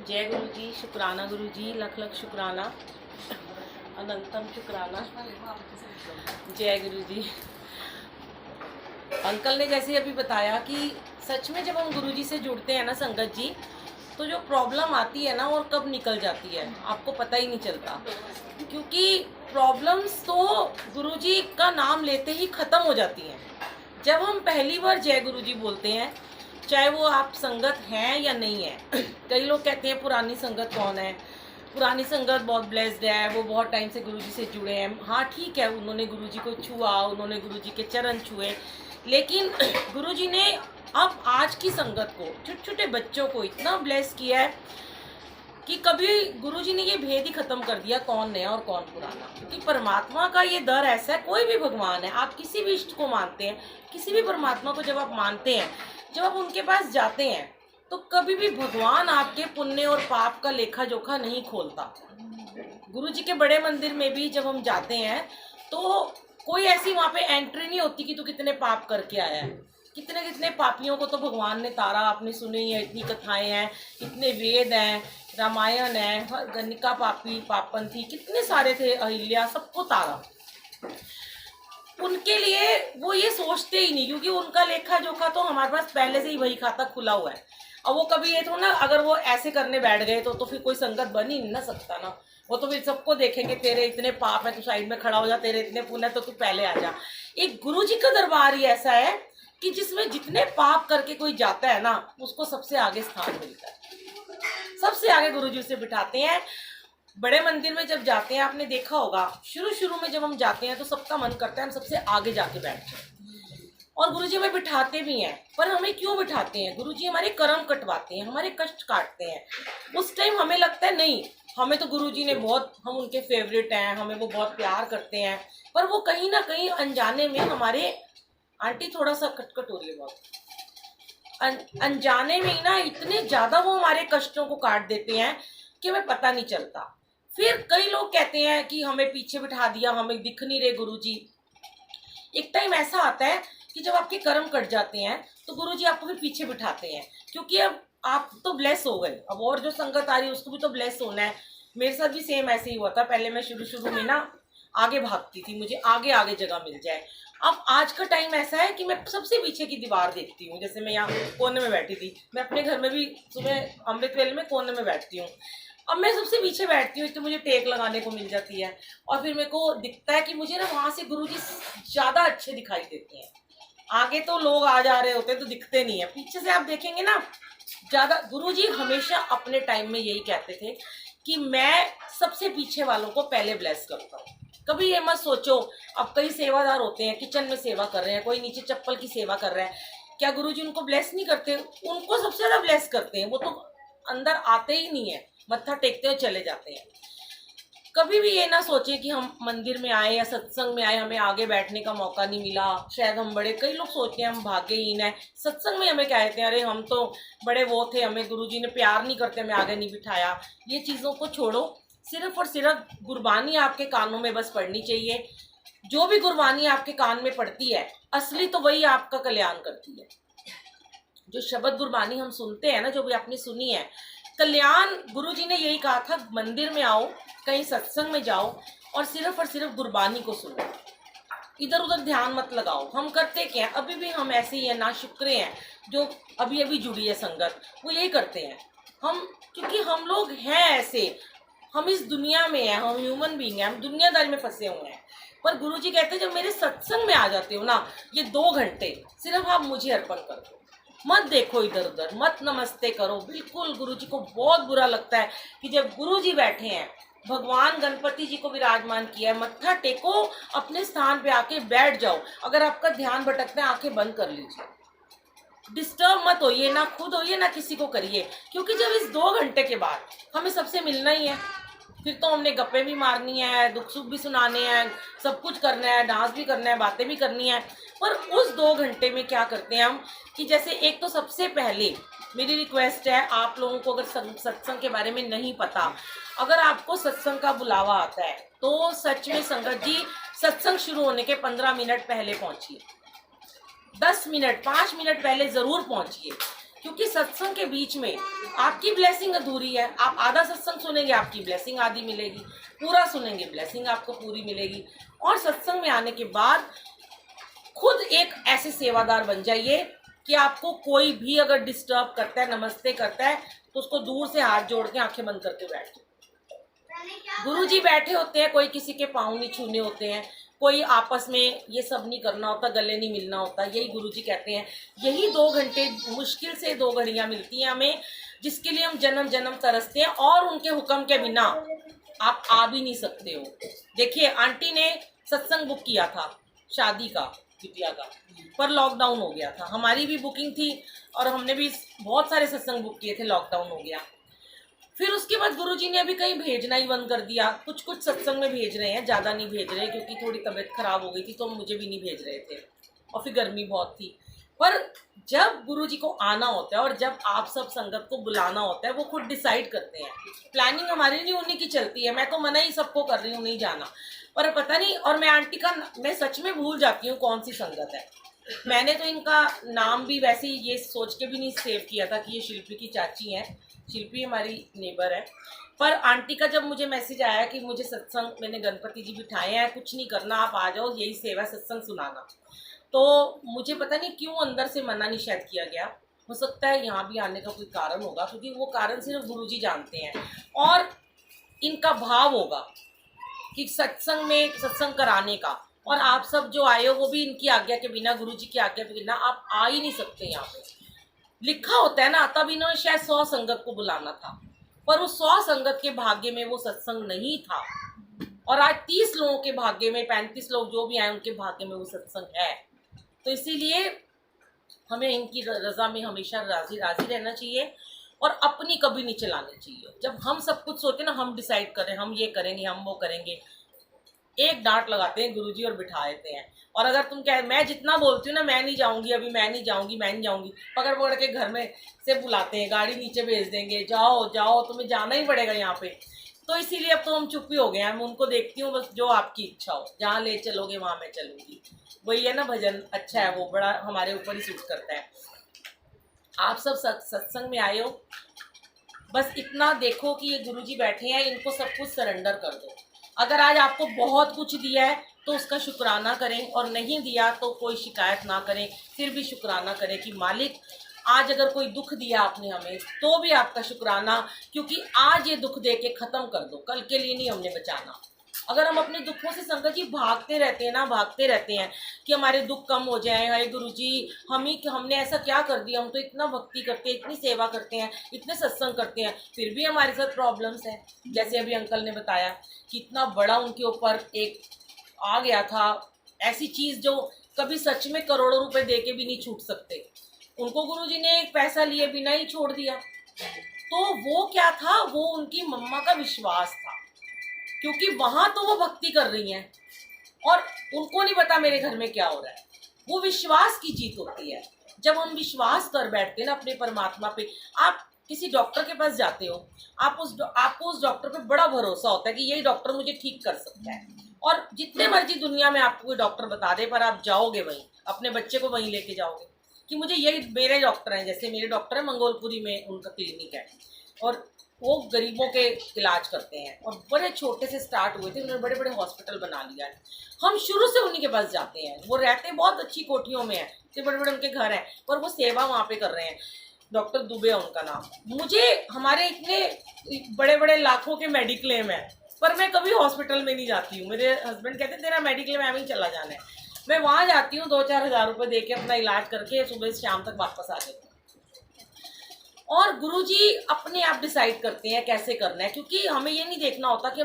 जय गुरु जी, शुक्राना गुरु जी, लख लख शुक्राना, अनंतम शुक्राना। जय गुरु जी। अंकल ने जैसे अभी बताया कि सच में जब हम गुरु जी से जुड़ते हैं ना संगत जी, तो जो प्रॉब्लम आती है ना और कब निकल जाती है आपको पता ही नहीं चलता, क्योंकि प्रॉब्लम्स तो गुरु जी का नाम लेते ही ख़त्म हो जाती हैं। जब हम पहली बार जय गुरु जी बोलते हैं, चाहे वो आप संगत हैं या नहीं है। कई लोग कहते हैं पुरानी संगत कौन है, पुरानी संगत बहुत ब्लेस्ड है, वो बहुत टाइम से गुरु जी से जुड़े हैं। हाँ ठीक है, उन्होंने गुरु जी को छुआ, उन्होंने गुरु जी के चरण छुए, लेकिन गुरु जी ने अब आज की संगत को, छोटे छोटे बच्चों को इतना ब्लेस किया है कि कभी गुरु जी ने ये भेद ही खत्म कर दिया कौन नया और कौन पुराना। क्योंकि परमात्मा का ये दर ऐसा है, कोई भी भगवान है, आप किसी भी इष्ट को मानते हैं, किसी भी परमात्मा को जब आप मानते हैं, जब आप उनके पास जाते हैं, तो कभी भी भगवान आपके पुण्य और पाप का लेखा जोखा नहीं खोलता। गुरु जी के बड़े मंदिर में भी जब हम जाते हैं तो कोई ऐसी वहाँ पे एंट्री नहीं होती कि तू कितने पाप करके आया है। कितने कितने पापियों को तो भगवान ने तारा, आपने सुनी है, इतनी कथाएं हैं, इतने वेद हैं, रामायण है, गणिका पापी पापन थी, कितने सारे थे, अहिल्या, सबको तारा। उनके लिए वो ये सोचते ही नहीं, क्योंकि उनका लेखा जोखा तो हमारे पास पहले से ही वही खाता खुला हुआ है। और वो कभी ये तो ना, अगर वो ऐसे करने बैठ गए तो फिर कोई संगत बन ही नहीं ना सकता ना। वो तो फिर सबको देखेंगे, तेरे इतने पाप है, तू साइड में खड़ा हो जा, तेरे इतने पुण्य है तो तू पहले आ जा। एक गुरु जी का दरबार ही ऐसा है कि जिसमें जितने पाप करके कोई जाता है ना, उसको सबसे आगे स्थान मिलता है, सबसे आगे गुरु जी उसे बिठाते हैं। बड़े मंदिर में जब जाते हैं, आपने देखा होगा, शुरू में जब हम जाते हैं तो सबका मन करता है हम सबसे आगे जाके बैठ जाए, और गुरुजी हमें बिठाते भी हैं। पर हमें क्यों बिठाते हैं? गुरुजी हमारे कर्म कटवाते हैं, हमारे कष्ट काटते हैं। उस टाइम हमें लगता है नहीं, हमें तो गुरुजी ने बहुत, हम उनके फेवरेट हैं, हमें वो बहुत प्यार करते हैं। पर वो कहीं ना कहीं अनजाने में हमारे, आंटी थोड़ा सा कटकट हो रही है बहुत, अनजाने में ही ना इतने ज़्यादा वो हमारे कष्टों को काट देते हैं कि हमें पता नहीं चलता। फिर कई लोग कहते हैं कि हमें पीछे बिठा दिया, हमें दिख नहीं रहे गुरुजी। एक टाइम ऐसा आता है कि जब आपके कर्म कट जाते हैं तो गुरुजी आपको फिर पीछे बिठाते हैं, क्योंकि अब आप तो ब्लेस हो गए, अब और जो संगत आ रही है उसको भी तो ब्लेस होना है। मेरे साथ भी सेम ऐसे ही हुआ था। पहले मैं शुरू में ना आगे भागती थी, मुझे आगे आगे जगह मिल जाए। अब आज का टाइम ऐसा है कि मैं सबसे पीछे की दीवार देखती हूँ। जैसे मैं यहाँ कोने में बैठी थी, मैं अपने घर में भी सुबह अमृत वेले में कोने में बैठती हूँ। अब मैं सबसे पीछे बैठती हूँ तो मुझे टेक लगाने को मिल जाती है, और फिर मेरे को दिखता है कि मुझे ना वहाँ से गुरुजी ज़्यादा अच्छे दिखाई देते हैं। आगे तो लोग आ जा रहे होते हैं तो दिखते नहीं है, पीछे से आप देखेंगे ना ज़्यादा। गुरुजी हमेशा अपने टाइम में यही कहते थे कि मैं सबसे पीछे वालों को पहले ब्लेस करता हूँ। कभी ये मत सोचो, अब कई सेवादार होते हैं, किचन में सेवा कर रहे हैं, कोई नीचे चप्पल की सेवा कर रहा है, क्या गुरुजी उनको ब्लेस नहीं करते? उनको सबसे ज़्यादा ब्लेस करते हैं। वो तो अंदर आते ही नहीं है, मत्था टेकते हुए चले जाते हैं। कभी भी ये ना सोचे कि हम मंदिर में आए या सत्संग में आए, हमें आगे बैठने का मौका नहीं मिला, शायद हम बड़े, कई लोग सोचते हैं हम भाग्यहीन हैं, सत्संग में हमें कहते हैं अरे हम तो बड़े वो थे, हमें गुरुजी ने प्यार नहीं करते, हमें आगे नहीं बिठाया। ये चीज़ों को छोड़ो, सिर्फ और सिर्फ गुरबानी आपके कानों में बस पढ़नी चाहिए। जो भी गुरबानी आपके कान में पड़ती है, असली तो वही आपका कल्याण करती है। जो शब्द गुरबानी हम सुनते हैं ना, जो भी आपने सुनी है, कल्याण गुरुजी ने यही कहा था, मंदिर में आओ, कहीं सत्संग में जाओ और सिर्फ गुरबानी को सुनो, इधर उधर ध्यान मत लगाओ। हम करते क्या हैं, अभी भी हम ऐसे ही हैं, ना शुक्र हैं जो अभी अभी जुड़ी है संगत, वो यही करते हैं। हम, क्योंकि हम लोग हैं ऐसे, हम इस दुनिया में हैं, हम ह्यूमन बीइंग हैं, हम दुनियादारी में फंसे हुए हैं। पर गुरुजी कहते हैं जब मेरे सत्संग में आ जाते हो ना, ये 2 घंटे सिर्फ आप मुझे अर्पण कर दो, मत देखो इधर उधर, मत नमस्ते करो। बिल्कुल गुरुजी को बहुत बुरा लगता है कि जब गुरुजी बैठे हैं, भगवान गणपति जी को विराजमान किया है, मत्था टेको, अपने स्थान पे आके बैठ जाओ। अगर आपका ध्यान भटकता है, आंखें बंद कर लीजिए, डिस्टर्ब मत होइए, ना खुद होइए ना किसी को करिए। क्योंकि जब इस 2 घंटे के बाद हमें सबसे मिलना ही है, फिर तो हमने गप्पे भी मारनी है, दुख सुख भी सुनाने हैं, सब कुछ करना है, डांस भी करना है, बातें भी करनी है। पर उस 2 घंटे में क्या करते हैं हम कि जैसे, एक तो सबसे पहले मेरी रिक्वेस्ट है आप लोगों को, अगर सत्संग के बारे में नहीं पता, अगर आपको सत्संग का बुलावा आता है तो सच में संगत जी, सत्संग शुरू होने के 15 मिनट पहले पहुंचिए, 10 मिनट 5 मिनट पहले ज़रूर पहुंचिए। क्योंकि सत्संग के बीच में आपकी ब्लेसिंग अधूरी है। आप आधा सत्संग सुनेंगे, आपकी ब्लेसिंग आधी मिलेगी, पूरा सुनेंगे ब्लेसिंग आपको पूरी मिलेगी। और सत्संग में आने के बाद खुद एक ऐसे सेवादार बन जाइए कि आपको कोई भी अगर डिस्टर्ब करता है, नमस्ते करता है, तो उसको दूर से हाथ जोड़ के आंखें बंद करके बैठ जाओ। गुरुजी बैठे होते हैं, कोई किसी के पाँव नहीं छूने होते हैं, कोई आपस में ये सब नहीं करना होता, गले नहीं मिलना होता। यही गुरुजी कहते हैं। यही 2 घंटे, मुश्किल से 2 घड़ियाँ मिलती हैं हमें, जिसके लिए हम जन्म जन्म तरसते हैं, और उनके हुक्म के बिना आप आ भी नहीं सकते हो। देखिए, आंटी ने सत्संग बुक किया था शादी का, बिटिया का, पर लॉकडाउन हो गया था। हमारी भी बुकिंग थी और हमने भी बहुत सारे सत्संग बुक किए थे, लॉकडाउन हो गया। फिर उसके बाद गुरुजी ने अभी कहीं भेजना ही बंद कर दिया। कुछ कुछ सत्संग में भेज रहे हैं, ज़्यादा नहीं भेज रहे, क्योंकि थोड़ी तबीयत खराब हो गई थी तो मुझे भी नहीं भेज रहे थे, और फिर गर्मी बहुत थी। पर जब गुरुजी को आना होता है और जब आप सब संगत को बुलाना होता है, वो खुद डिसाइड करते हैं। प्लानिंग हमारी नहीं, उन्हीं की चलती है। मैं तो मना ही सबको कर रही हूँ नहीं जाना, पर पता नहीं। और मैं आंटी का, मैं सच में भूल जाती हूँ कौन सी संगत है। मैंने तो इनका नाम भी वैसे ही ये सोच के भी नहीं सेव किया था कि ये शिल्पी की चाची हैं। शिल्पी हमारी नेबर है। पर आंटी का जब मुझे मैसेज आया कि मुझे सत्संग, मैंने गणपति जी बिठाए हैं, कुछ नहीं करना, आप आ जाओ, यही सेवा सत्संग सुनाना, तो मुझे पता नहीं क्यों अंदर से मना नहीं शायद किया गया। हो सकता है यहाँ भी आने का कोई कारण होगा, क्योंकि वो कारण सिर्फ गुरुजी जानते हैं। और इनका भाव होगा कि सत्संग में, सत्संग कराने का, और आप सब जो आए हो वो भी इनकी आज्ञा के बिना, गुरुजी की आज्ञा के बिना आप आ ही नहीं सकते। यहाँ पे लिखा होता है ना, तब इन्होंने शायद 100 संगत को बुलाना था, पर उस 100 संगत के भाग्य में वो सत्संग नहीं था। और आज 30 लोगों के भाग्य में, 35 लोग जो भी आए उनके भाग्य में वो सत्संग है। तो इसीलिए हमें इनकी रजा में हमेशा राजी राजी रहना चाहिए, और अपनी कभी नहीं चलानी चाहिए। जब हम सब कुछ सोचते ना, हम डिसाइड करें, हम ये करेंगे, हम वो करेंगे, एक डांट लगाते हैं गुरुजी और बिठा देते हैं। और अगर तुम कह, मैं जितना बोलती हूँ ना, मैं नहीं जाऊंगी अभी, मैं नहीं जाऊंगी, मैं नहीं जाऊंगी, पकड़ पकड़ के घर में से बुलाते हैं, गाड़ी नीचे भेज देंगे, जाओ जाओ, तुम्हें जाना ही पड़ेगा यहाँ पे। तो इसीलिए अब तो हम चुप ही हो गए हैं। मैं उनको देखती हूँ, बस जो आपकी इच्छा हो, जहाँ ले चलोगे वहाँ मैं चलूंगी। वही है ना भजन, अच्छा है वो, बड़ा हमारे ऊपर ही सूट करता है। आप सब सत्संग में आए हो, बस इतना देखो कि ये गुरुजी बैठे हैं, इनको सब कुछ सरेंडर कर दो। अगर आज आपको बहुत कुछ दिया है तो उसका शुक्राना करें, और नहीं दिया तो कोई शिकायत ना करें, फिर भी शुक्राना करें कि मालिक, आज अगर कोई दुख दिया आपने हमें तो भी आपका शुक्राना, क्योंकि आज ये दुख दे के ख़त्म कर दो, कल के लिए नहीं हमने बचाना। अगर हम अपने दुखों से संगत जी भागते रहते हैं ना, भागते रहते हैं कि हमारे दुख कम हो जाए, हाय गुरुजी हमने ऐसा क्या कर दिया, हम तो इतना भक्ति करते हैं, इतनी सेवा करते हैं, इतने सत्संग करते हैं, फिर भी हमारे साथ प्रॉब्लम्स हैं। जैसे अभी अंकल ने बताया कि इतना बड़ा उनके ऊपर एक आ गया था, ऐसी चीज़ जो कभी सच में करोड़ों रुपए दे के भी नहीं छूट सकते, उनको गुरुजी ने एक पैसा लिए बिना ही छोड़ दिया। तो वो क्या था, वो उनकी मम्मा का विश्वास था, क्योंकि वहां तो वो भक्ति कर रही हैं और उनको नहीं पता मेरे घर में क्या हो रहा है। वो विश्वास की जीत होती है। जब हम विश्वास कर बैठते हैं ना अपने परमात्मा पे, आप किसी डॉक्टर के पास जाते हो, आपको उस डॉक्टर पे बड़ा भरोसा होता है कि यही डॉक्टर मुझे ठीक कर सकता है, और जितने मर्जी दुनिया में आपको कोई डॉक्टर बता दे, पर आप जाओगे वहीं, अपने बच्चे को वहीं लेके जाओगे कि मुझे यही, मेरे डॉक्टर हैं। जैसे मेरे डॉक्टर है मंगोलपुरी में, उनका क्लिनिक है, और वो गरीबों के इलाज करते हैं, और बड़े छोटे से स्टार्ट हुए थे, उन्होंने बड़े बड़े हॉस्पिटल बना लिया है। हम शुरू से उन्हीं के पास जाते हैं। वो रहते बहुत अच्छी कोठियों में हैं, इतने बड़े बड़े उनके घर हैं, पर वो सेवा वहाँ पे कर रहे हैं। डॉक्टर दुबे है उनका नाम। मुझे, हमारे इतने बड़े बड़े लाखों के मेडिक्लेम है, पर मैं कभी हॉस्पिटल में नहीं जाती हूँ। मेरे हस्बैंड कहते हैं तेरा मेडिक्लेम है, ही चला जाना है। मैं वहाँ जाती हूँ, 2-4 हज़ार रुपये दे के अपना इलाज करके सुबह से शाम तक वापस आ जाती हूँ। और गुरुजी अपने आप डिसाइड करते हैं कैसे करना है, क्योंकि हमें ये नहीं देखना होता कि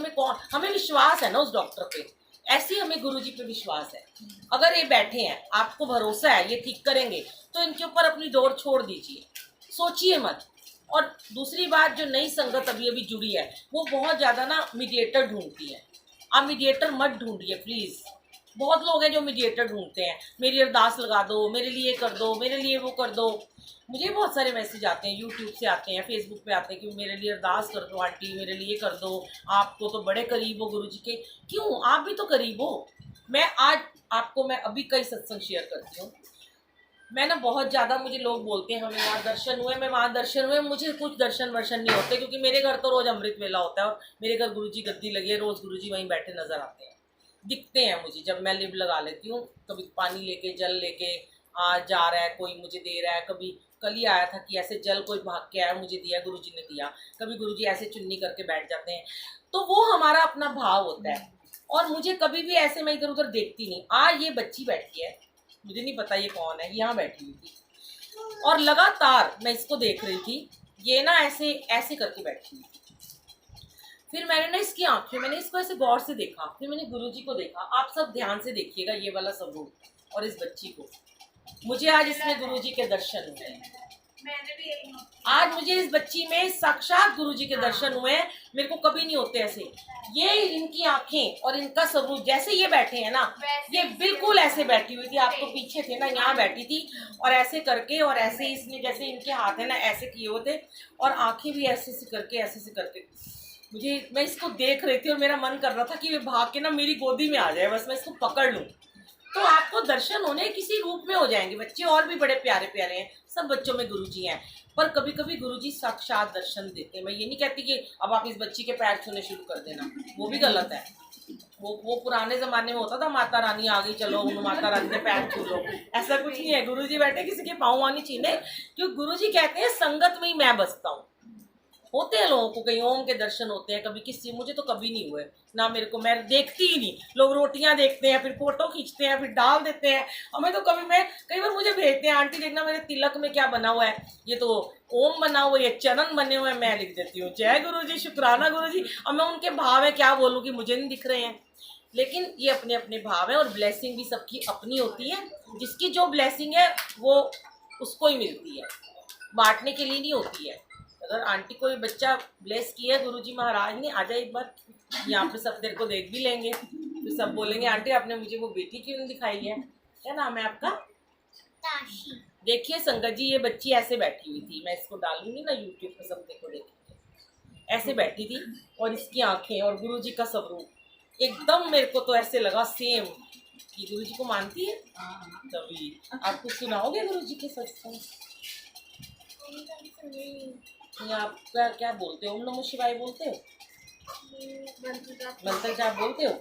हमें विश्वास है ना उस डॉक्टर पे। ऐसे हमें गुरुजी पे विश्वास है। अगर ये बैठे हैं, आपको भरोसा है ये ठीक करेंगे, तो इनके ऊपर अपनी डोर छोड़ दीजिए, सोचिए मत। और दूसरी बात, जो नई संगत अभी अभी जुड़ी है, वो बहुत ज़्यादा ना मीडिएटर ढूंढती है। आप मीडिएटर मत ढूंढिए प्लीज़। बहुत लोग हैं जो मीडिएटर ढूंढते हैं, मेरी अरदास लगा दो, मेरे लिए कर दो, मेरे लिए वो कर दो। मुझे बहुत सारे मैसेज आते हैं, यूट्यूब से आते हैं, फेसबुक पे आते हैं कि मेरे लिए अरदास कर दो आंटी, मेरे लिए कर दो, आपको तो बड़े करीब हो गुरुजी के। क्यों, आप भी तो करीब हो। मैं अभी कई सत्संग शेयर करती हूँ। मैं ना बहुत ज़्यादा, मुझे लोग बोलते हैं हमें वहाँ दर्शन हुए, मैं वहाँ दर्शन हुए, मुझे कुछ दर्शन वर्शन नहीं होते, क्योंकि मेरे घर तो रोज़ अमृत वेला होता है और मेरे घर गुरुजी गद्दी लगी है, रोज़ गुरुजी वहीं बैठे नज़र आते हैं, दिखते हैं मुझे। जब मैं लिप लगा लेती हूँ, कभी पानी लेके जल लेके आ जा रहा है, कोई मुझे दे रहा है, कभी कल ही आया था कि ऐसे जल कोई भाग के आया, मुझे दिया, गुरुजी ने दिया, कभी गुरुजी ऐसे चुन्नी करके बैठ जाते हैं, तो वो हमारा अपना भाव होता है। और मुझे कभी भी ऐसे मैं इधर उधर देखती नहीं। आज ये बच्ची बैठी है, मुझे नहीं पता ये कौन है, यहाँ बैठी हुई थी और लगातार मैं इसको देख रही थी, ये ना ऐसे ऐसे करके बैठी हुई थी। फिर मैंने ना इसकी आंखें, मैंने इसको ऐसे गौर से देखा, फिर मैंने गुरुजी को देखा। आप सब ध्यान से देखिएगा ये वाला स्वरूप और इस बच्ची को। मुझे आज इसमें गुरुजी के दर्शन हुए। आज मुझे इस बच्ची में साक्षात गुरुजी के दर्शन हुए। मेरे को कभी नहीं होते ऐसे। ये इनकी आंखें और इनका स्वरूप, जैसे ये बैठे हैं ना, ये बिल्कुल ऐसे बैठी हुई थी। आप तो पीछे थे ना, यहाँ बैठी थी और ऐसे करके, और ऐसे इसने जैसे इनके हाथ है ना ऐसे किए होते, और आंखें भी ऐसे से करके, ऐसे से करके। मैं इसको देख रही थी और मेरा मन कर रहा था कि वे भाग के ना मेरी गोदी में आ जाए, बस मैं इसको पकड़ लूं। तो आपको दर्शन होने किसी रूप में हो जाएंगे। बच्चे और भी बड़े प्यारे प्यारे हैं, सब बच्चों में गुरुजी हैं, पर कभी कभी गुरुजी साक्षात दर्शन देते हैं। मैं ये नहीं कहती कि अब आप इस बच्ची के पैर छूने शुरू कर देना, वो भी गलत है। वो पुराने जमाने में होता था, माता रानी आ गई, चलो माता रानी के पैर छू लो, ऐसा कुछ नहीं है। गुरुजी बैठे किसी के पाँव आनी चाहिए, क्योंकि गुरुजी कहते हैं संगत में ही मैं बसता हूँ। होते हैं लोगों को कहीं ओम के दर्शन होते हैं, कभी किसी, मुझे तो कभी नहीं हुए ना। मेरे को, मैं देखती ही नहीं। लोग रोटियां देखते हैं, फिर फोटो खींचते हैं, फिर डाल देते हैं, और मैं तो कभी, मैं कई बार मुझे भेजते हैं, आंटी देखना मेरे तिलक में क्या बना हुआ है, ये तो ओम बना हुआ है, ये चरण बने हुए हैं। मैं लिख देती हूँ जय गुरुजी, शुक्राना गुरुजी। और मैं उनके भाव है क्या बोलूँ कि मुझे नहीं दिख रहे हैं, लेकिन ये अपने अपने भाव है। और ब्लेसिंग भी सबकी अपनी होती है, जिसकी जो ब्लेसिंग है वो उसको ही मिलती है, बांटने के लिए नहीं होती है। अगर आंटी को ये बच्चा ब्लेस किया है गुरुजी महाराज ने, आ जाए एक बार यहाँ पे, सब तेरे को देख भी लेंगे, तो सब बोलेंगे आंटी आपने मुझे वो बेटी क्यों नहीं दिखाई है। क्या नाम है आपका? ताशी। देखिए संगत जी, ये बच्ची ऐसे बैठी हुई थी, मैं इसको डालूंगी ना यूट्यूब पे, सब देखो देखिए, ऐसे बैठी थी और इसकी आंखें और गुरुजी का स्वरूप एकदम, मेरे को तो ऐसे लगा सेम कि गुरुजी को मानती है। तभी आप कुछ सुनाओगे गुरुजी के सत्संग? आप क्या बोलते हो? ओम नमः शिवाय बोलते हो? मंत्र जाप बोलते हो?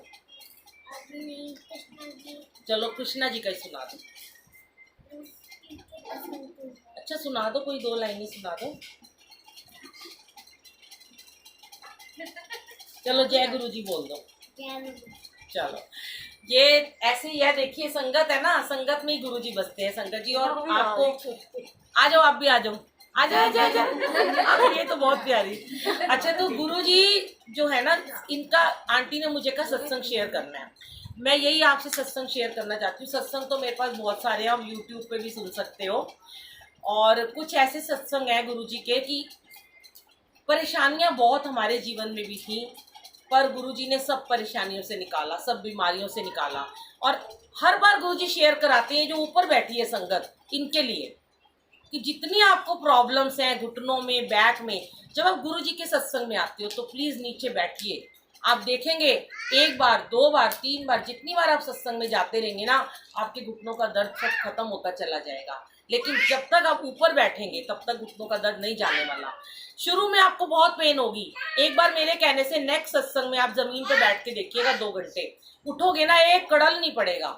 चलो कृष्णा जी का ही सुना दो। अच्छा सुना दो, कोई 2 लाइनें सुना दो। चलो जय गुरु जी बोल दो। चलो ये ऐसे ही है, देखिए संगत है ना, संगत में ही गुरु जी बसते हैं संगत जी। और आपको आ जाओ, आप भी आ जाओ, आ जाओ। ये तो बहुत प्यारी। अच्छा तो गुरुजी जो है ना, इनका आंटी ने मुझे कहा सत्संग शेयर करना है। मैं यही आपसे सत्संग शेयर करना चाहती हूँ। सत्संग तो मेरे पास बहुत सारे हैं, आप यूट्यूब पे भी सुन सकते हो। और कुछ ऐसे सत्संग हैं गुरुजी के कि परेशानियां बहुत हमारे जीवन में भी थी, पर गुरुजी ने सब परेशानियों से निकाला, सब बीमारियों से निकाला। और हर बार गुरुजी शेयर कराते हैं, जो ऊपर बैठी है संगत, इनके लिए, कि जितनी आपको प्रॉब्लम्स हैं घुटनों में, बैक में, जब आप गुरुजी के सत्संग में आते हो तो प्लीज़ नीचे बैठिए। आप देखेंगे 1 बार 2 बार 3 बार, जितनी बार आप सत्संग में जाते रहेंगे ना, आपके घुटनों का दर्द सब खत्म होता चला जाएगा। लेकिन जब तक आप ऊपर बैठेंगे तब तक घुटनों का दर्द नहीं जाने वाला। शुरू में आपको बहुत पेन होगी। एक बार मेरे कहने से नेक्स्ट सत्संग में आप जमीन पे बैठ के देखिएगा, 2 घंटे उठोगे ना, एक कड़ल नहीं पड़ेगा,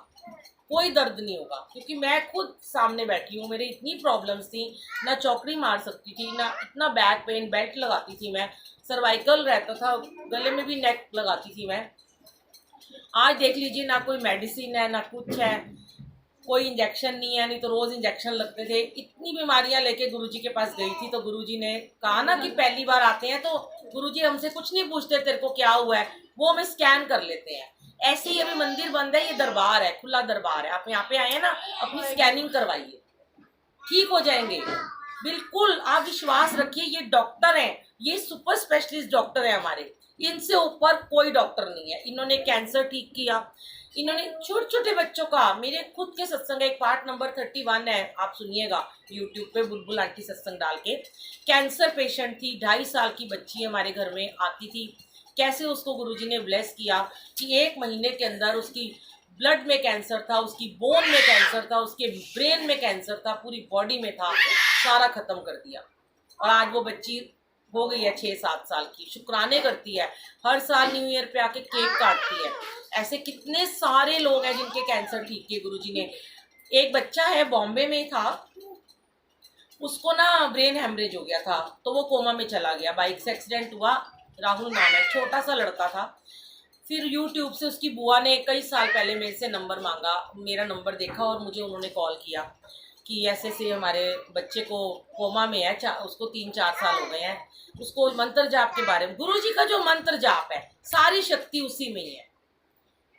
कोई दर्द नहीं होगा। क्योंकि मैं खुद सामने बैठी हूँ, मेरी इतनी प्रॉब्लम्स थी, ना चौकड़ी मार सकती थी, ना इतना बैक पेन, बेल्ट लगाती थी मैं, सर्वाइकल रहता था, गले में भी नेक लगाती थी मैं। आज देख लीजिए, ना कोई मेडिसिन है, ना कुछ है, कोई इंजेक्शन नहीं है, नहीं तो रोज इंजेक्शन लगते थे। इतनी बीमारियां लेके गुरुजी के पास गई थी, तो गुरुजी ने कहा ना कि पहली बार आते हैं तो गुरुजी हमसे कुछ नहीं पूछते तेरे को क्या हुआ है, वो हमें स्कैन कर लेते हैं। ऐसे ही अभी मंदिर बंद है, ये दरबार है, खुला दरबार है, आप यहाँ पे आए हैं ना, अपनी स्कैनिंग करवाइए, ठीक हो जाएंगे बिल्कुल। आप विश्वास रखिए, ये डॉक्टर हैं, ये सुपर स्पेशलिस्ट डॉक्टर है हमारे, इनसे ऊपर कोई डॉक्टर नहीं है। इन्होंने कैंसर ठीक किया, इन्होंने छोटे छोटे बच्चों का, मेरे खुद के सत्संग एक पार्ट नंबर 31 है, आप सुनिएगा यूट्यूब पे, बुलबुल आंटी सत्संग डाल के। कैंसर पेशेंट थी, 2.5 साल की बच्ची हमारे घर में आती थी, कैसे उसको गुरुजी ने ब्लेस किया कि 1 महीने के अंदर उसकी ब्लड में कैंसर था, उसकी बोन में कैंसर था, उसके ब्रेन में कैंसर था, पूरी बॉडी में था, सारा खत्म कर दिया। और आज वो बच्ची हो गई है 6-7 साल की, शुक्राने करती है, हर साल न्यू ईयर पे आके केक काटती है। ऐसे कितने सारे लोग हैं जिनके कैंसर ठीक किए गुरुजी ने। एक बच्चा है बॉम्बे में था, उसको ना ब्रेन हेमरेज हो गया था, तो वो कोमा में चला गया, बाइक से एक्सीडेंट हुआ। राहुल नाम है, छोटा सा लड़का था। फिर यूट्यूब से उसकी बुआ ने कई साल पहले मेरे से नंबर मांगा, मेरा नंबर देखा और मुझे उन्होंने कॉल किया कि ऐसे ऐसे हमारे बच्चे को कोमा में है, उसको 3-4 साल हो गए हैं, उसको मंत्र जाप के बारे में। गुरुजी का जो मंत्र जाप है, सारी शक्ति उसी में ही है,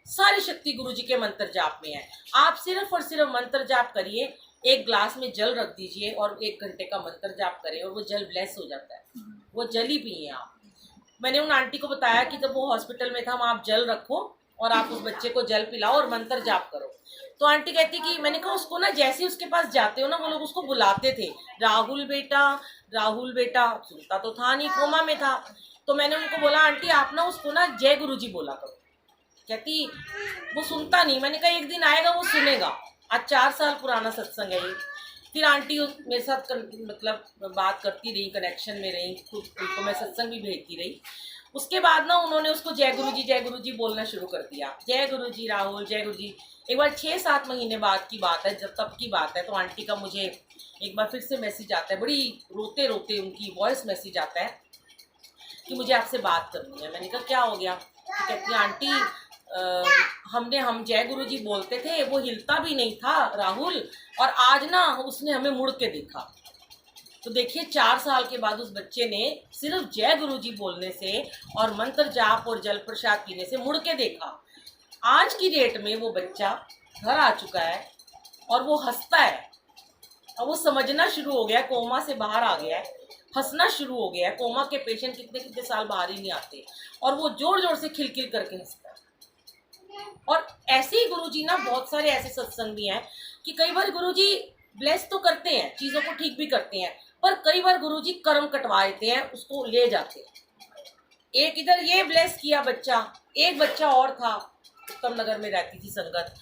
सारी शक्ति गुरुजी के मंत्र जाप में है। आप सिर्फ और सिर्फ मंत्र जाप करिए, एक ग्लास में जल रख दीजिए और 1 घंटे का मंत्र जाप करें और वो जल ब्लेस हो जाता है, वो जल ही पिए आप। मैंने उन आंटी को बताया कि जब वो हॉस्पिटल में था, वहाँ आप जल रखो और आप उस बच्चे को जल पिलाओ और मंत्र जाप करो। तो आंटी कहती कि मैंने कहा उसको ना, जैसे उसके पास जाते हो ना, वो लोग उसको बुलाते थे, राहुल बेटा, राहुल बेटा। सुनता तो था नहीं, कोमा में था। तो मैंने उनको बोला आंटी आप ना उसको ना जय गुरुजी बोला करो। कहती वो सुनता नहीं। मैंने कहा एक दिन आएगा वो सुनेगा। आज 4 साल पुराना सत्संग है ये। फिर आंटी मेरे साथ मतलब बात करती रही, कनेक्शन में रही, खुद उनको मैं सत्संग भी भेजती रही। उसके बाद ना उन्होंने उसको जय गुरुजी बोलना शुरू कर दिया, जय गुरुजी राहुल, जय गुरुजी। एक बार 6-7 महीने बाद की बात है, जब तब की बात है, तो आंटी का मुझे एक बार फिर से मैसेज आता है, बड़ी रोते रोते उनकी वॉइस मैसेज आता है कि मुझे आपसे बात करनी है। मैंने कहा क्या हो गया? तो कहती है आंटी हम जय गुरुजी बोलते थे, वो हिलता भी नहीं था राहुल, और आज ना उसने हमें मुड़ के देखा। तो देखिए 4 साल के बाद उस बच्चे ने सिर्फ जय गुरुजी बोलने से और मंत्र जाप और जल प्रसाद पीने से मुड़ के देखा। आज की डेट में वो बच्चा घर आ चुका है और वो हंसता है, और वो समझना शुरू हो गया, कोमा से बाहर आ गया है, हंसना शुरू हो गया है। कोमा के पेशेंट कितने कितने साल बाहर ही नहीं आते, और वो जोर जोर से खिलखिल करके हंसता है। और ऐसे ही गुरुजी ना, बहुत सारे ऐसे सत्संग भी हैं कि कई बार गुरुजी ब्लेस तो करते हैं, चीज़ों को ठीक भी करते हैं, पर कई बार गुरुजी कर्म कटवा देते हैं, उसको ले जाते हैं। एक इधर ये ब्लेस किया बच्चा, एक बच्चा और था, उत्तम नगर में रहती थी संगत,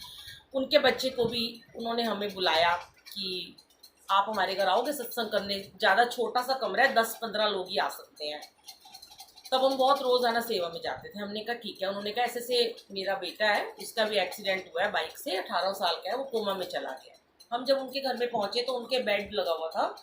उनके बच्चे को भी उन्होंने हमें बुलाया कि आप हमारे घर आओगे सत्संग करने। ज़्यादा छोटा सा कमरा है, 10-15 लोग ही आ सकते हैं। तब हम बहुत रोज़ाना सेवा में जाते थे। हमने कहा ठीक है। उन्होंने कहा ऐसे से मेरा बेटा है, उसका भी एक्सीडेंट हुआ है बाइक से, 18 साल का है, वो कोमा में चला गया। हम जब उनके घर में पहुंचे तो उनके बेड लगा हुआ था,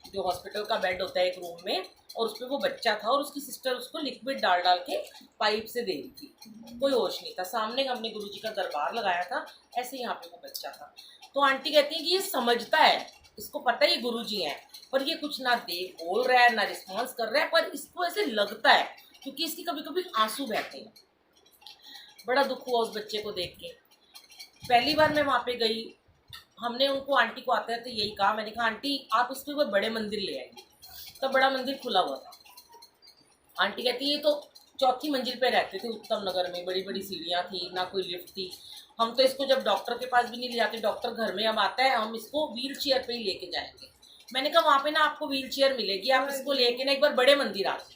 जो हॉस्पिटल का बेड होता है एक रूम में, और उस पर वो बच्चा था और उसकी सिस्टर उसको लिक्विड डाल डाल के पाइप से दे रही थी। कोई होश नहीं था। सामने हमने गुरुजी का दरबार लगाया था, ऐसे यहाँ पे वो बच्चा था। तो आंटी कहती है कि ये समझता है, इसको पता है ये गुरुजी हैं, पर ये कुछ ना बोल रहा है, ना रिस्पॉन्स कर रहा है, पर इसको ऐसे लगता है, क्योंकि इसकी कभी कभी आंसू बहते हैं। बड़ा दुख हुआ उस बच्चे को देख के। पहली बार मैं वहाँ पे गई, हमने उनको, आंटी को आते थे यही कहा, मैंने कहा आंटी आप उसको कोई बड़े मंदिर ले आइए। तब बड़ा मंदिर खुला हुआ था। आंटी कहती ये तो 4थी मंजिल पे रहते थे उत्तम नगर में, बड़ी बड़ी सीढ़ियाँ थी, ना कोई लिफ्ट थी। हम तो इसको जब डॉक्टर के पास भी नहीं ले जाते, डॉक्टर घर में अब आता है, हम इसको व्हील चेयर पे ही लेके जाएंगे। मैंने कहा वहाँ पे ना आपको व्हील चेयर मिलेगी, आप इसको लेके ना एक बार बड़े मंदिर आ जाइए।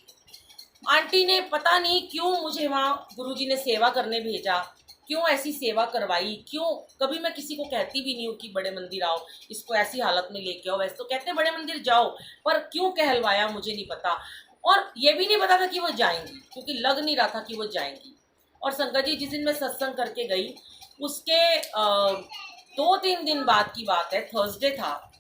आंटी ने पता नहीं क्यों मुझे वहाँ गुरुजी ने सेवा करने भेजा, क्यों ऐसी सेवा करवाई, क्यों। कभी मैं किसी को कहती भी नहीं हूँ कि बड़े मंदिर आओ, इसको ऐसी हालत में लेके आओ। वैसे तो कहते हैं बड़े मंदिर जाओ, पर क्यों कहलवाया मुझे नहीं पता। और ये भी नहीं पता था कि वो जाएंगी, क्योंकि लग नहीं रहा था कि वो जाएंगी। और संगत जी जिस दिन मैं सत्संग करके गई, उसके 2-3 दिन बाद की बात है, थर्सडे था।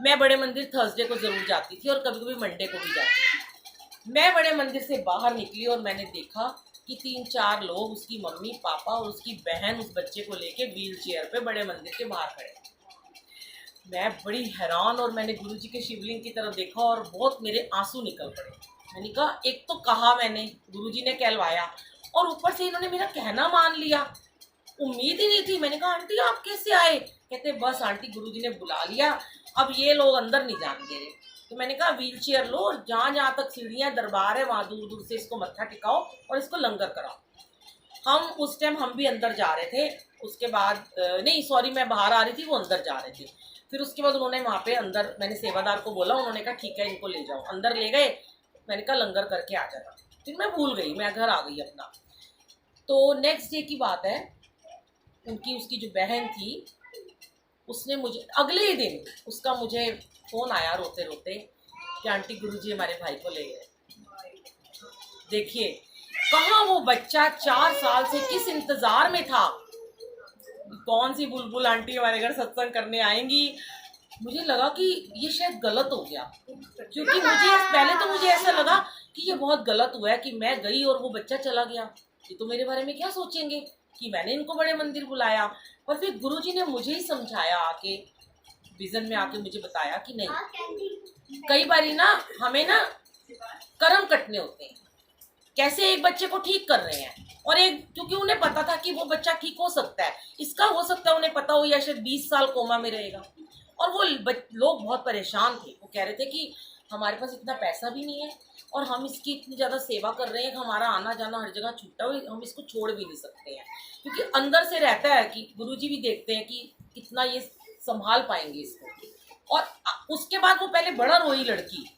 मैं बड़े मंदिर थर्सडे को ज़रूर जाती थी और कभी कभी मंडे को भी जाती थी। मैं बड़े मंदिर से बाहर निकली और मैंने देखा कि 3-4 लोग, उसकी मम्मी पापा और उसकी बहन उस बच्चे को लेके व्हील चेयर पे बड़े मंदिर के बाहर खड़े। मैं बड़ी हैरान, और मैंने गुरुजी के शिवलिंग की तरफ देखा और बहुत मेरे आंसू निकल पड़े। मैंने कहा एक तो कहा मैंने, गुरुजी ने कहलवाया, और ऊपर से इन्होंने मेरा कहना मान लिया। उम्मीद ही नहीं थी। मैंने कहा आंटी आप कैसे आए? कहते बस आंटी गुरुजी ने बुला लिया, अब ये लोग अंदर नहीं जाने दे रहे। तो मैंने कहा व्हील चेयर लो और जहाँ जहाँ तक सीढ़ियाँ दरबार है वहाँ दूर दूर से इसको मत्था टिकाओ और इसको लंगर कराओ। हम उस टाइम हम भी अंदर जा रहे थे। उसके बाद नहीं सॉरी, मैं बाहर आ रही थी, वो अंदर जा रहे थे। फिर उसके बाद उन्होंने वहाँ पे अंदर, मैंने सेवादार को बोला, उन्होंने कहा ठीक है इनको ले जाओ। अंदर ले गए। मैंने कहा लंगर करके आ जाना। फिर मैं भूल गई, मैं घर आ गई अपना। तो नेक्स्ट डे की बात है, उनकी उसकी जो बहन थी उसने मुझे अगले ही दिन उसका मुझे फ़ोन आया रोते रोते कि आंटी गुरुजी हमारे भाई को ले गए। देखिए कहाँ वो बच्चा 4 साल से किस इंतजार में था, कौन सी बुलबुल आंटी हमारे घर सत्संग करने आएंगी। मुझे लगा कि ये शायद गलत हो गया, क्योंकि पहले तो मुझे ऐसा लगा कि ये बहुत गलत हुआ है कि मैं गई और वो बच्चा चला गया। ये तो मेरे बारे में क्या सोचेंगे कि मैंने इनको बड़े मंदिर बुलाया। पर फिर गुरुजी ने मुझे ही समझाया आके, विजन में आके मुझे बताया कि नहीं, कई बारी ना हमें ना कर्म कटने होते हैं। कैसे एक बच्चे को ठीक कर रहे हैं और एक, क्योंकि उन्हें पता था कि वो बच्चा ठीक हो सकता है, इसका हो सकता है उन्हें पता हो या शायद 20 साल कोमा में रहेगा। और वो लोग बहुत परेशान थे, वो कह रहे थे कि हमारे पास इतना पैसा भी नहीं है और हम इसकी इतनी ज़्यादा सेवा कर रहे हैं कि हमारा आना जाना हर जगह छूटा हुआ, हम इसको छोड़ भी नहीं सकते हैं। क्योंकि अंदर से रहता है कि गुरुजी भी देखते हैं कि कितना ये संभाल पाएंगे इसको। और उसके बाद वो पहले बड़ा रोई लड़की,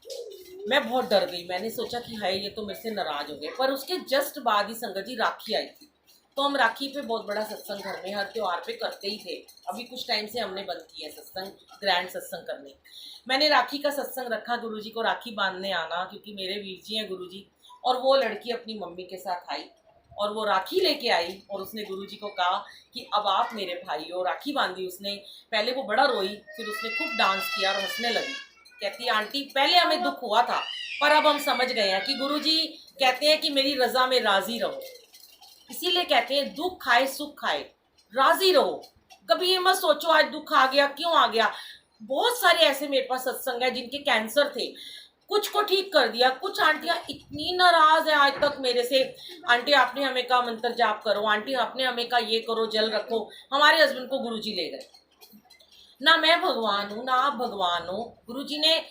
मैं बहुत डर गई, मैंने सोचा कि हाय ये तो मेरे से नाराज हो गए। पर उसके जस्ट बाद ही संगत जी राखी आई थी, तो हम राखी पे बहुत बड़ा सत्संग घर में हर त्योहार पे करते ही थे। अभी कुछ टाइम से हमने बंद किया सत्संग, ग्रैंड सत्संग करने। मैंने राखी का सत्संग रखा, गुरुजी को राखी बांधने आना, क्योंकि मेरे वीर जी हैं गुरुजी। और वो लड़की अपनी मम्मी के साथ आई और वो राखी लेके आई और उसने गुरुजी को कहा कि अब आप मेरे भाई हो। राखी बांधी उसने, पहले वो बड़ा रोई, फिर उसने खूब डांस किया और हंसने लगी। कहती आंटी पहले हमें दुख हुआ था पर अब हम समझ गए हैं कि गुरुजी कहते हैं कि मेरी रजा में राजी रहो, इसीलिए कहते हैं दुख खाए सुख खाए, राजी रहो। कभी ये मत सोचो आज दुख आ गया क्यों आ गया। बहुत सारे ऐसे मेरे पास सत्संग है जिनके कैंसर थे, कुछ को ठीक कर दिया। कुछ आंटियां इतनी नाराज है आज तक मेरे से, आंटी आपने हमें कहा मंत्र जाप करो, आंटी आपने हमें कहा ये करो जल रखो। हमारे हस्बैंड को गुरुजी ले गए। ना मैं भगवान हूँ ना आप भगवान हो, गुरुजी ने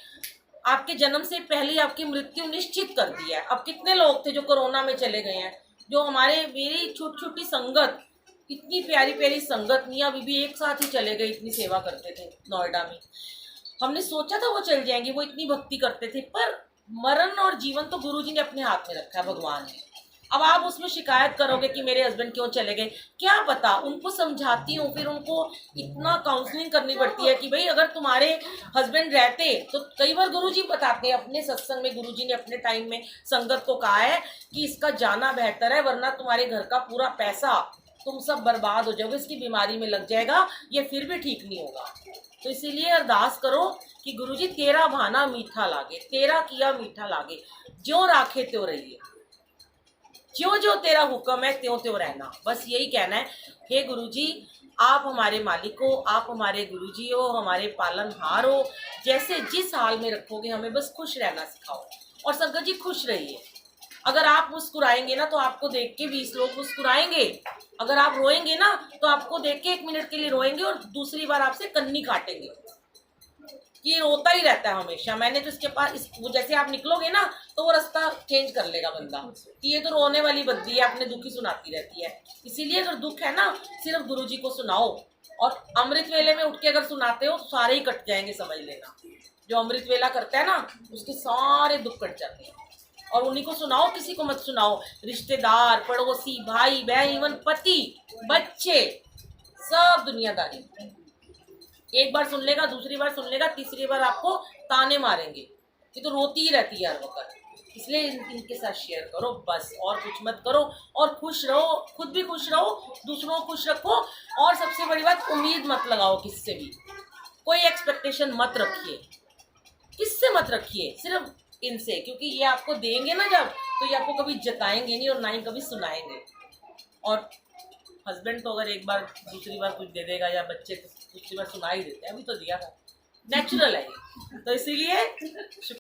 आपके जन्म से पहले ही आपकी मृत्यु निश्चित कर दिया है। अब कितने लोग थे जो कोरोना में चले गए हैं, जो मेरी छोटी छोटी संगत, इतनी प्यारी प्यारी संगत, मियाँ बीबी एक साथ ही चले गए, इतनी सेवा करते थे नोएडा में। हमने सोचा था वो चल जाएंगे, वो इतनी भक्ति करते थे, पर मरण और जीवन तो गुरुजी ने अपने हाथ में रखा है, भगवान ने। अब आप उसमें शिकायत करोगे कि मेरे हस्बैंड क्यों चले गए, क्या पता। उनको समझाती हूँ, फिर उनको इतना काउंसलिंग करनी पड़ती है कि भाई अगर तुम्हारे हस्बैंड रहते, तो कई बार गुरुजी बताते हैं अपने सत्संग में, गुरुजी ने अपने टाइम में संगत को कहा है कि इसका जाना बेहतर है, वरना तुम्हारे घर का पूरा पैसा तुम सब बर्बाद हो जाओगे, इसकी बीमारी में लग जाएगा, ये फिर भी ठीक नहीं होगा। तो इसीलिए अरदास करो कि गुरुजी तेरा भाना मीठा लागे, तेरा किया मीठा लागे, ज्यों राखे त्यों रहिए, ज्यों जो तेरा हुक्म है त्यों त्यों रहना। बस यही कहना है, हे गुरुजी आप हमारे मालिक हो, आप हमारे गुरुजी हो, हमारे पालनहार हो, जैसे जिस हाल में रखोगे हमें बस खुश रहना सिखाओ। और संगत जी खुश रहिए, अगर आप मुस्कुराएंगे ना तो आपको देख के 20 लोग मुस्कुराएंगे, अगर आप रोएंगे ना तो आपको देख के 1 मिनट के लिए रोएंगे और दूसरी बार आपसे कन्नी काटेंगे। ये रोता ही रहता है हमेशा। मैंने तो इसके पास वो जैसे आप निकलोगे ना तो वो रास्ता चेंज कर लेगा बंदा कि ये तो रोने वाली बद्दी है, अपने दुख ही सुनाती रहती है। इसीलिए अगर दुख है ना सिर्फ गुरुजी को सुनाओ, और अमृत वेले में उठ के अगर सुनाते हो तो सारे ही कट जाएंगे, समझ लेना। जो अमृत वेला करता है ना उसके सारे दुख कट जाते हैं। और उन्हीं को सुनाओ, किसी को मत सुनाओ। रिश्तेदार, पड़ोसी, भाई बहन, इवन पति, बच्चे, सब दुनियादारी। एक बार सुन लेगा, दूसरी बार सुन लेगा, तीसरी बार आपको ताने मारेंगे। ये तो रोती ही रहती है हर वक्त। इसलिए इनके साथ शेयर करो बस, और कुछ मत करो। और खुश रहो, खुद भी खुश रहो, दूसरों को खुश रखो। और सबसे बड़ी बात, उम्मीद मत लगाओ किससे भी, कोई एक्सपेक्टेशन मत रखिए, किससे मत रखिए, सिर्फ इनसे। क्योंकि ये आपको देंगे ना जब, तो ये आपको कभी जताएंगे नहीं और ना ही कभी सुनाएंगे। और हस्बैंड तो अगर एक बार दूसरी बार कुछ दे देगा, या बच्चे तो दूसरी बार सुना ही देते हैं, अभी तो दिया था, नेचुरल है ये। तो इसीलिए